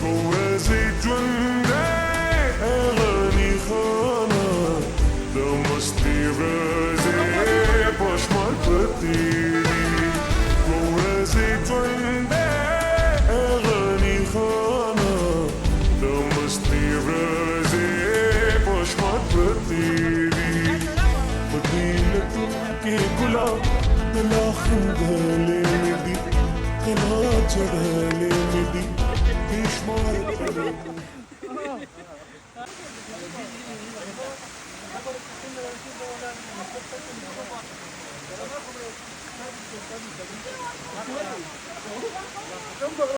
جوا زيتون أغاني خانة دمشتي رازي باشمال فتيلي جوا زيتون أغاني خانة دمشتي رازي باشمال فتيلي بديلة के गुलाब गला खंगले में दी गला चढ़ले में दी बेशुमार